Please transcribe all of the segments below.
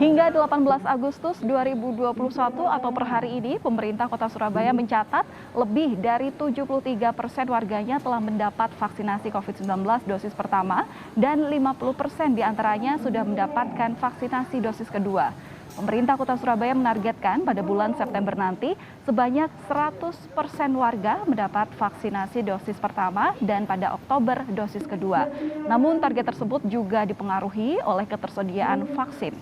Hingga 18 Agustus 2021 atau per hari ini, pemerintah Kota Surabaya mencatat lebih dari 73% warganya telah mendapat vaksinasi COVID-19 dosis pertama dan 50% diantaranya sudah mendapatkan vaksinasi dosis kedua. Pemerintah Kota Surabaya menargetkan pada bulan September nanti sebanyak 100% warga mendapat vaksinasi dosis pertama dan pada Oktober dosis kedua. Namun target tersebut juga dipengaruhi oleh ketersediaan vaksin.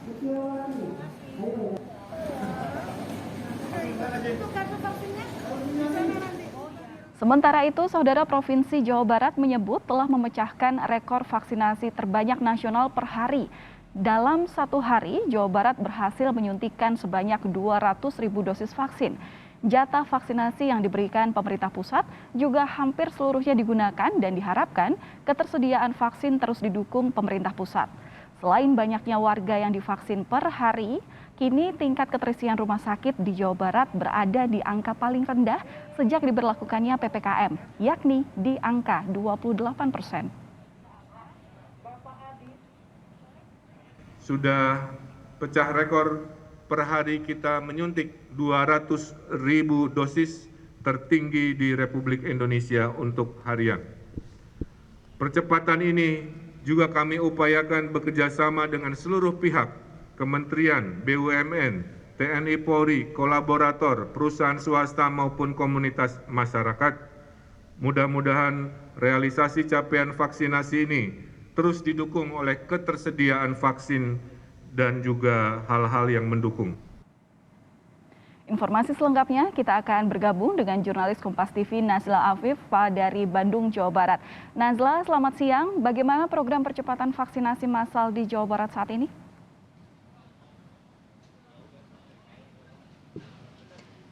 Sementara itu, Saudara, Provinsi Jawa Barat menyebut telah memecahkan rekor vaksinasi terbanyak nasional per hari. Dalam satu hari, Jawa Barat berhasil menyuntikkan sebanyak 200.000 dosis vaksin. Jatah vaksinasi yang diberikan pemerintah pusat juga hampir seluruhnya digunakan dan diharapkan ketersediaan vaksin terus didukung pemerintah pusat. Selain banyaknya warga yang divaksin per hari, kini tingkat keterisian rumah sakit di Jawa Barat berada di angka paling rendah sejak diberlakukannya PPKM, yakni di angka 28%. Sudah pecah rekor per hari kita menyuntik 200.000 dosis tertinggi di Republik Indonesia untuk harian. Percepatan ini juga kami upayakan bekerjasama dengan seluruh pihak, Kementerian, BUMN, TNI Polri, kolaborator, perusahaan swasta maupun komunitas masyarakat. Mudah-mudahan realisasi capaian vaksinasi ini terus didukung oleh ketersediaan vaksin dan juga hal-hal yang mendukung. Informasi selengkapnya kita akan bergabung dengan jurnalis Kompas TV Nazla Afif dari Bandung, Jawa Barat. Nazla, selamat siang. Bagaimana program percepatan vaksinasi massal di Jawa Barat saat ini?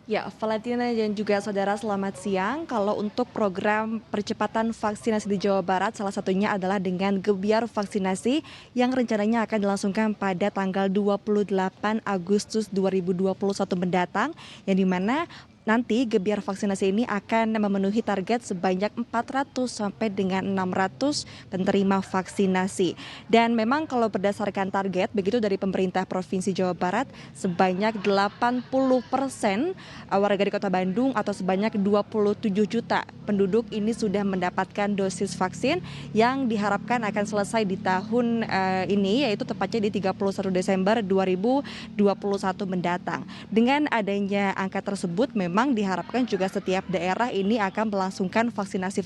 Ya, Valentina dan juga saudara, selamat siang. Kalau untuk program percepatan vaksinasi di Jawa Barat, salah satunya adalah dengan gebiar vaksinasi yang rencananya akan dilangsungkan pada tanggal 28 Agustus 2021 mendatang, yang dimana nanti gebiar vaksinasi ini akan memenuhi target sebanyak 400 sampai dengan 600 penerima vaksinasi. Dan memang kalau berdasarkan target begitu dari pemerintah Provinsi Jawa Barat, sebanyak 80% warga di Kota Bandung atau sebanyak 27 juta penduduk ini sudah mendapatkan dosis vaksin yang diharapkan akan selesai di tahun ini, yaitu tepatnya di 31 Desember 2021 mendatang. Dengan adanya angka tersebut, memang diharapkan juga setiap daerah ini akan melangsungkan vaksinasi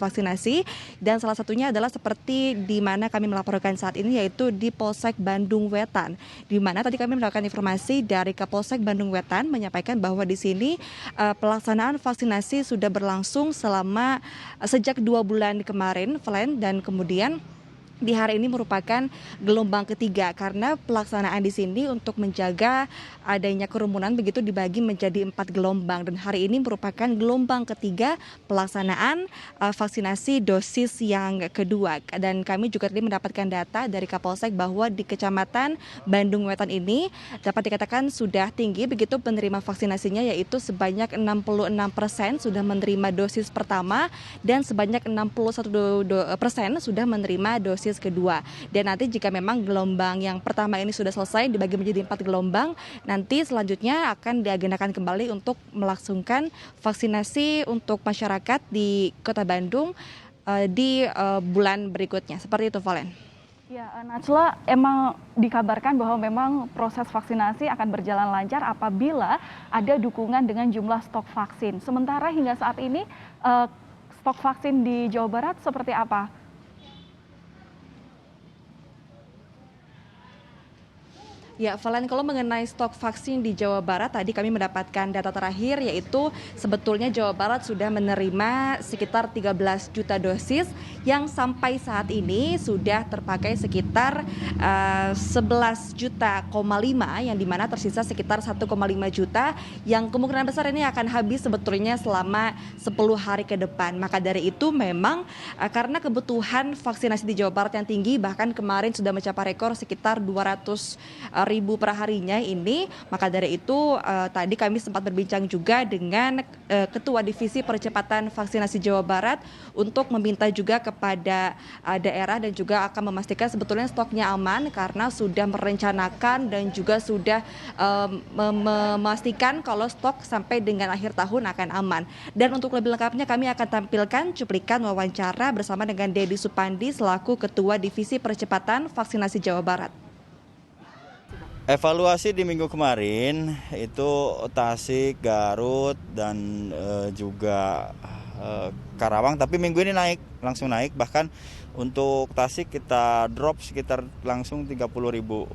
dan salah satunya adalah seperti di mana kami melaporkan saat ini, yaitu di Polsek Bandung Wetan, di mana tadi kami mendapatkan informasi dari Kapolsek Bandung Wetan menyampaikan bahwa di sini pelaksanaan vaksinasi sudah berlangsung selama sejak 2 bulan kemarin, dan kemudian di hari ini merupakan gelombang ketiga karena pelaksanaan di sini untuk menjaga adanya kerumunan begitu dibagi menjadi 4 gelombang, dan hari ini merupakan gelombang ketiga pelaksanaan vaksinasi dosis yang kedua. Dan kami juga tadi mendapatkan data dari Kapolsek bahwa di Kecamatan Bandung Wetan ini dapat dikatakan sudah tinggi begitu penerima vaksinasinya, yaitu sebanyak 66% sudah menerima dosis pertama dan sebanyak 61% sudah menerima dosis kedua. Dan nanti jika memang gelombang yang pertama ini sudah selesai dibagi menjadi 4 gelombang, nanti selanjutnya akan diagendakan kembali untuk melangsungkan vaksinasi untuk masyarakat di Kota Bandung di bulan berikutnya. Seperti itu, Valen. Ya, Najla, emang dikabarkan bahwa memang proses vaksinasi akan berjalan lancar apabila ada dukungan dengan jumlah stok vaksin. Sementara hingga saat ini stok vaksin di Jawa Barat seperti apa? Ya, Valen, kalau mengenai stok vaksin di Jawa Barat, tadi kami mendapatkan data terakhir, yaitu sebetulnya Jawa Barat sudah menerima sekitar 13 juta dosis yang sampai saat ini sudah terpakai sekitar 11,5 juta, yang dimana tersisa sekitar 1,5 juta yang kemungkinan besar ini akan habis sebetulnya selama 10 hari ke depan. Maka dari itu memang karena kebutuhan vaksinasi di Jawa Barat yang tinggi, bahkan kemarin sudah mencapai rekor sekitar 200 ribu perharinya ini. Maka dari itu tadi kami sempat berbincang juga dengan Ketua Divisi Percepatan Vaksinasi Jawa Barat untuk meminta juga kepada daerah dan juga akan memastikan sebetulnya stoknya aman karena sudah merencanakan dan juga sudah memastikan kalau stok sampai dengan akhir tahun akan aman. Dan untuk lebih lengkapnya kami akan tampilkan cuplikan wawancara bersama dengan Dedi Supandi selaku Ketua Divisi Percepatan Vaksinasi Jawa Barat. Evaluasi di minggu kemarin itu Tasik, Garut, dan juga Karawang, tapi minggu ini langsung naik. Bahkan untuk Tasik kita drop sekitar langsung 30.000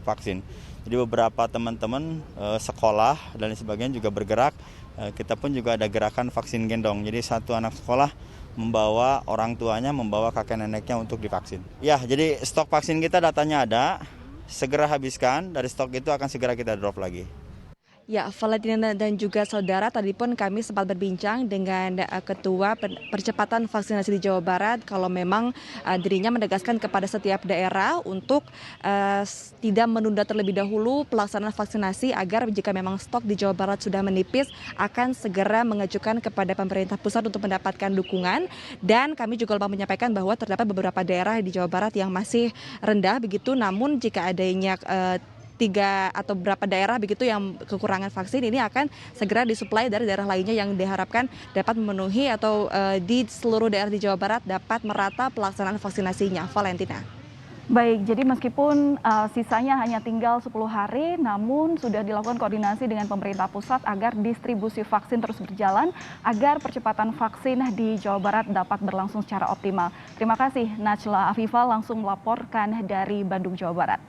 vaksin. Jadi beberapa teman-teman sekolah dan sebagainya juga bergerak. Kita pun juga ada gerakan vaksin gendong. Jadi satu anak sekolah membawa orang tuanya, membawa kakek neneknya untuk divaksin. Ya, jadi stok vaksin kita datanya ada. Segera habiskan, dari stok itu akan segera kita drop lagi. Ya, Valentina dan juga saudara, tadi pun kami sempat berbincang dengan Ketua Percepatan Vaksinasi di Jawa Barat kalau memang dirinya menegaskan kepada setiap daerah untuk tidak menunda terlebih dahulu pelaksanaan vaksinasi agar jika memang stok di Jawa Barat sudah menipis akan segera mengajukan kepada pemerintah pusat untuk mendapatkan dukungan. Dan kami juga lupa menyampaikan bahwa terdapat beberapa daerah di Jawa Barat yang masih rendah begitu, namun jika adanya 3 atau beberapa daerah begitu yang kekurangan vaksin ini akan segera disuplai dari daerah lainnya yang diharapkan dapat memenuhi atau di seluruh daerah di Jawa Barat dapat merata pelaksanaan vaksinasinya. Valentina. Baik, jadi meskipun sisanya hanya tinggal 10 hari, namun sudah dilakukan koordinasi dengan pemerintah pusat agar distribusi vaksin terus berjalan, agar percepatan vaksin di Jawa Barat dapat berlangsung secara optimal. Terima kasih Najla Afifah langsung melaporkan dari Bandung, Jawa Barat.